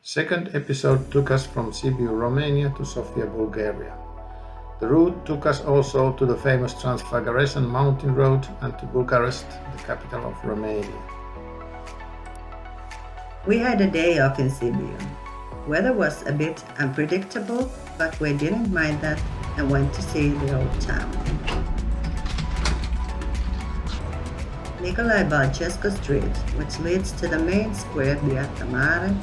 Second episode took us from Sibiu, Romania to Sofia, Bulgaria. The route took us also to the famous Transfägäräsan mountain road and to Bucharest, the capital of Romania. We had a day off in Sibiu. Weather was a bit unpredictable, but we didn't mind that and went to see the old town. Nikolai Balchesko Street, which leads to the main square Beata Mare,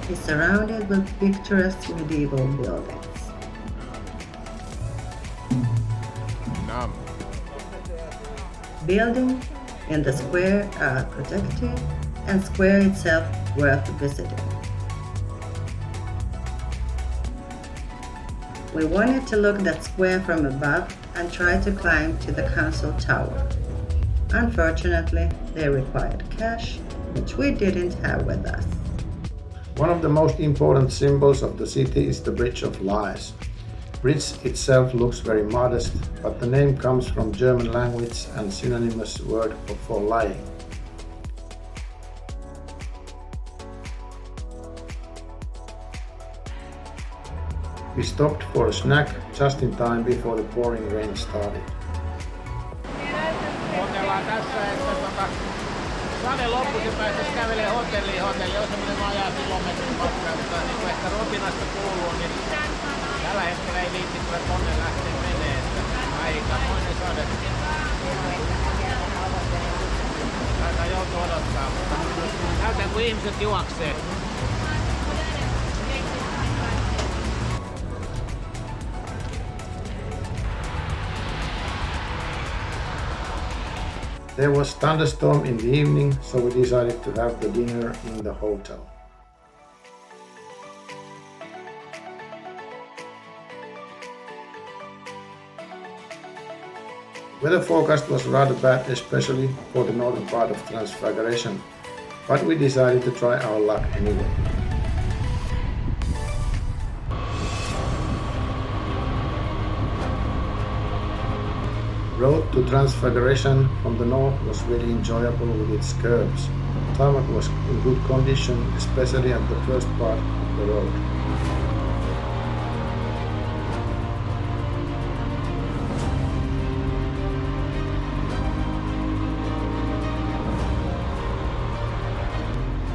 is surrounded with picturesque medieval buildings. Buildings in the square are protected and square itself worth visiting. We wanted to look that square from above and try to climb to the council tower. Unfortunately, they required cash, which we didn't have with us. One of the most important symbols of the city is the Bridge of Lies. Bridge itself looks very modest, but the name comes from German language and synonymous word for lying. We stopped for a snack just in time before the pouring rain started. Otellaan tässä, että Sane loppuisin päästäisi kävelee hotelliin. Hotelli on semmoinen vajaa kilometrin matka, mutta niin kuin ehkä Rotinasta kuuluu, niin tällä hetkellä ei viitti kyllä tonne lähteä menee. Aikamoinen sade. Taitaa joutua odottaa, mutta näytän kun ihmiset juoksee. There was thunderstorm in the evening, so we decided to have the dinner in the hotel. Weather forecast was rather bad, especially for the northern part of Transfägäräsan, but we decided to try our luck anyway. Road to Transfägäräsan from the north was really enjoyable with its curves. Tarmac was in good condition, especially at the first part of the road.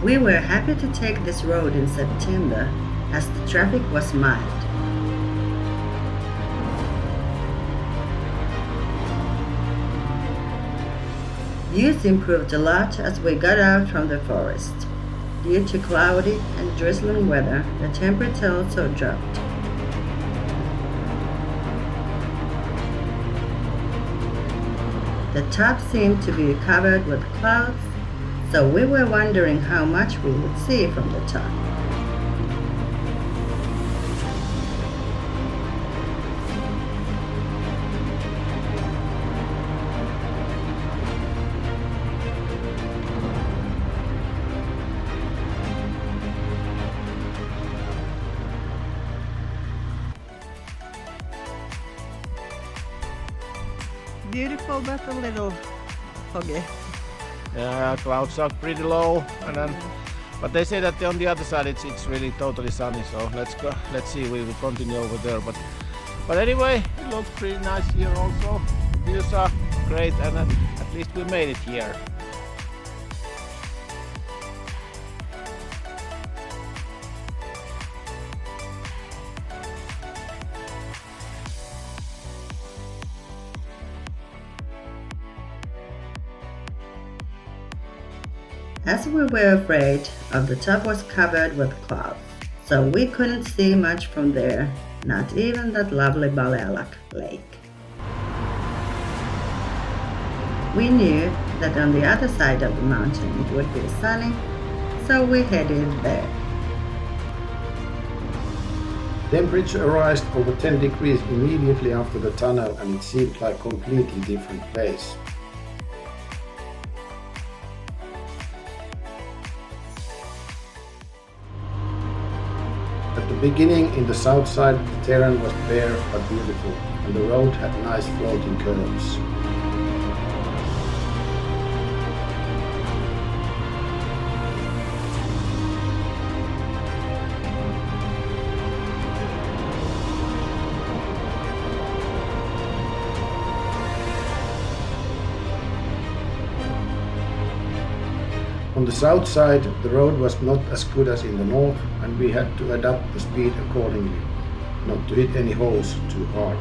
We were happy to take this road in September as the traffic was mild. Views improved a lot as we got out from the forest. Due to cloudy and drizzling weather, the temperature also dropped. The top seemed to be covered with clouds, so we were wondering how much we would see from the top. Beautiful but a little foggy. Yeah, clouds are pretty low, but they say that on the other side it's really totally sunny. So let's see. We will continue over there. But anyway, it looks pretty nice here also. Views are great, and at least we made it here. As we were afraid of the top was covered with clouds, so we couldn't see much from there, not even that lovely Balearic lake. We knew that on the other side of the mountain it would be sunny, so we headed there. Temperature rose over 10 degrees immediately after the tunnel, and it seemed like a completely different place. At the beginning, in the south side, the terrain was bare but beautiful, and the road had nice floating curves. On the south side, the road was not as good as in the north, and we had to adapt the speed accordingly, not to hit any holes too hard.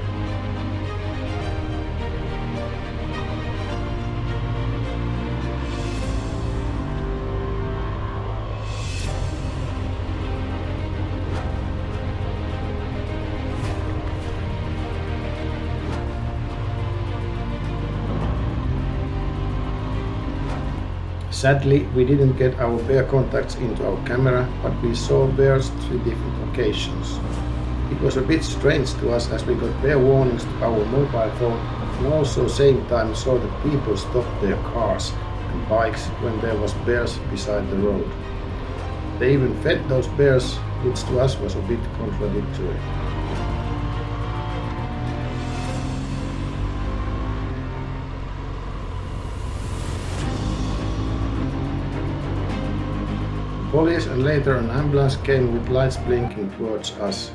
Sadly, we didn't get our bear contacts into our camera, but we saw bears 3 different occasions. It was a bit strange to us as we got bear warnings to our mobile phone and also same time saw that people stopped their cars and bikes when there was bears beside the road. They even fed those bears, which to us was a bit contradictory. Police and later an ambulance came with lights blinking towards us.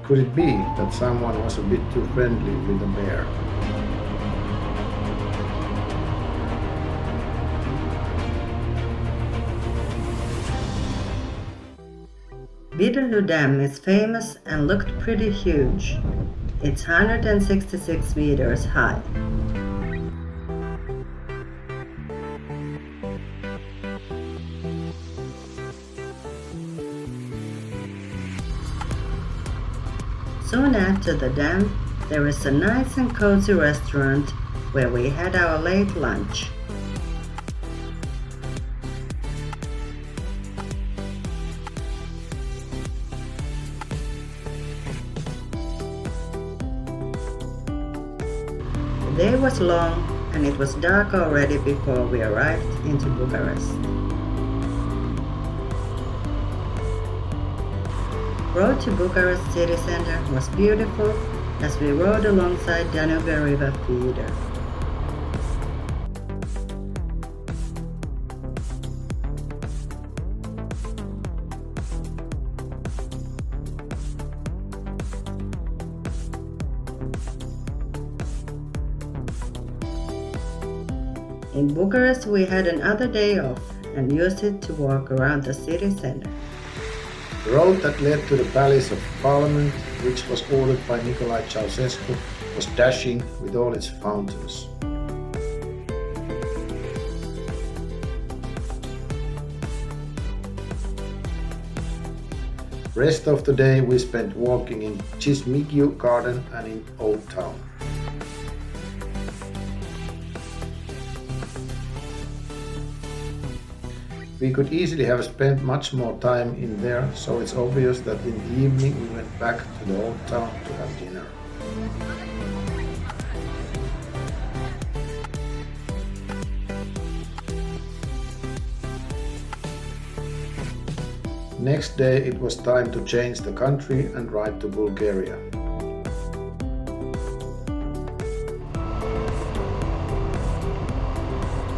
Could it be that someone was a bit too friendly with the bear? Viderlu Dam is famous and looked pretty huge. It's 166 meters high. Soon after the dam, there is a nice and cozy restaurant where we had our late lunch. The day was long and it was dark already before we arrived into Bucharest. The road to Bucharest city center was beautiful as we rode alongside Danube River feeder. In Bucharest we had another day off and used it to walk around the city center. The road that led to the Palace of Parliament, which was ordered by Nicolae Ceausescu, was dashing with all its fountains. The rest of the day we spent walking in Sibiu Garden and in Old Town. We could easily have spent much more time in there, so it's obvious that in the evening we went back to the Old Town to have dinner. Next day it was time to change the country and ride to Bulgaria.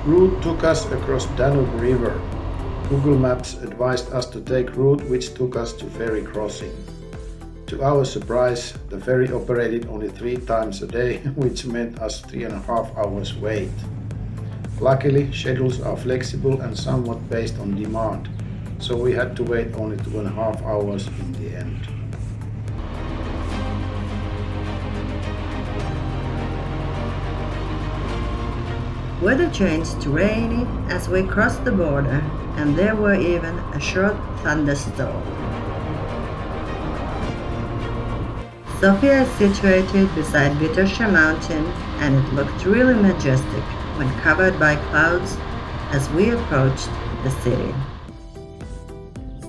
Route took us across Danube River. Google Maps advised us to take route which took us to ferry crossing. To our surprise, the ferry operated only 3 times a day, which meant us 3.5 hours wait. Luckily, schedules are flexible and somewhat based on demand, so we had to wait only 2.5 hours in the end. Weather changed to rainy as we crossed the border, and there were even a short thunderstorm. Sofia is situated beside Vitosha mountain and it looked really majestic when covered by clouds as we approached the city.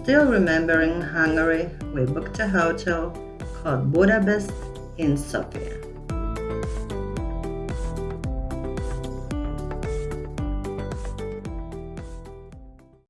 Still remembering Hungary, we booked a hotel called Budapest in Sofia.